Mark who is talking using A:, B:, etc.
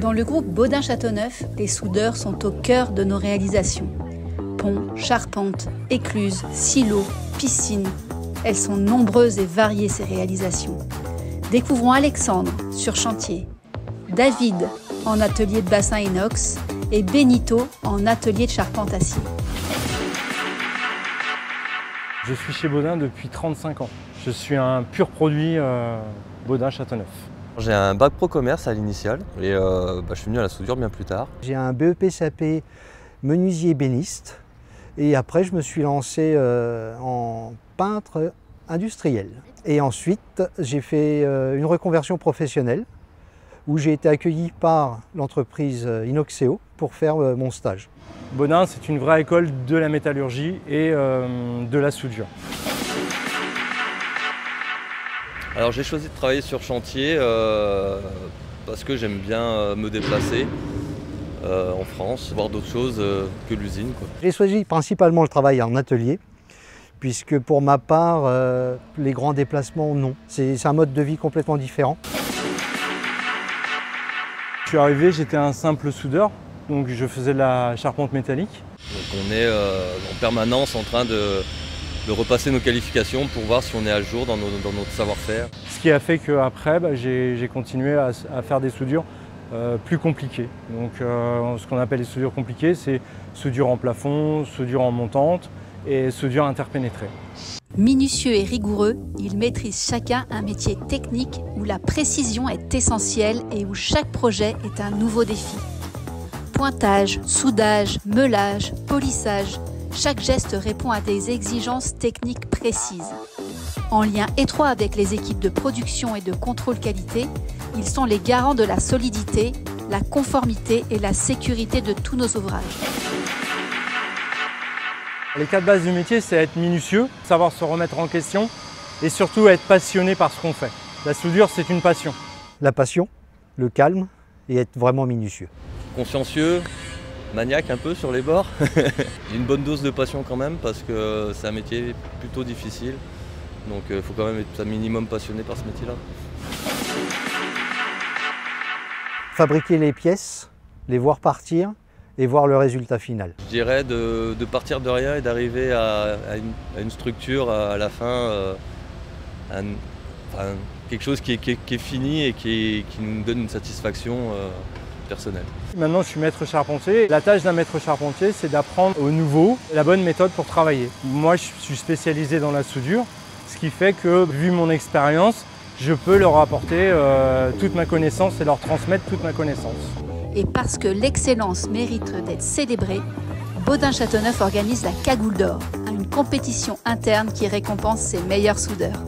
A: Dans le groupe Baudin-Châteauneuf, les soudeurs sont au cœur de nos réalisations. Ponts, charpentes, écluses, silos, piscines. Elles sont nombreuses et variées ces réalisations. Découvrons Alexandre sur chantier, David en atelier de bassin inox et Benito en atelier de charpente acier.
B: Je suis chez Baudin depuis 35 ans. Je suis un pur produit Baudin-Châteauneuf.
C: J'ai un bac pro commerce à l'initiale et je suis venu à la soudure bien plus tard.
D: J'ai un BEP SAP menuisier ébéniste et après je me suis lancé en peintre industriel. Et ensuite j'ai fait une reconversion professionnelle où j'ai été accueilli par l'entreprise Inoxeo pour faire mon stage.
B: Baudin, c'est une vraie école de la métallurgie et de la soudure.
C: Alors j'ai choisi de travailler sur chantier parce que j'aime bien me déplacer en France, voir d'autres choses que l'usine.
D: J'ai choisi principalement le travail en atelier, puisque pour ma part, les grands déplacements, non. C'est un mode de vie complètement différent.
B: Je suis arrivé, j'étais un simple soudeur, donc je faisais de la charpente métallique.
C: Donc on est en permanence en train de repasser nos qualifications pour voir si on est à jour dans notre savoir-faire.
B: Ce qui a fait qu'après, j'ai continué à faire des soudures plus compliquées. Donc ce qu'on appelle les soudures compliquées, c'est soudure en plafond, soudure en montante et soudure interpénétrée.
A: Minutieux et rigoureux, ils maîtrisent chacun un métier technique où la précision est essentielle et où chaque projet est un nouveau défi. Pointage, soudage, meulage, polissage, chaque geste répond à des exigences techniques précises. En lien étroit avec les équipes de production et de contrôle qualité, ils sont les garants de la solidité, la conformité et la sécurité de tous nos ouvrages.
B: Les 4 bases du métier, c'est être minutieux, savoir se remettre en question et surtout être passionné par ce qu'on fait. La soudure, c'est une passion.
D: La passion, le calme et être vraiment minutieux.
C: Consciencieux, maniaque un peu sur les bords. J'ai une bonne dose de passion quand même parce que c'est un métier plutôt difficile. Donc il faut quand même être un minimum passionné par ce métier-là.
D: Fabriquer les pièces, les voir partir et voir le résultat final.
C: Je dirais de partir de rien et d'arriver à une structure à la fin, quelque chose qui est fini et qui nous donne une satisfaction personnelle.
B: Maintenant, je suis maître charpentier. La tâche d'un maître charpentier, c'est d'apprendre au nouveau la bonne méthode pour travailler. Moi, je suis spécialisé dans la soudure, ce qui fait que, vu mon expérience, je peux leur apporter toute ma connaissance et leur transmettre toute ma connaissance.
A: Et parce que l'excellence mérite d'être célébrée, Baudin-Châteauneuf organise la Cagoule d'Or, une compétition interne qui récompense ses meilleurs soudeurs.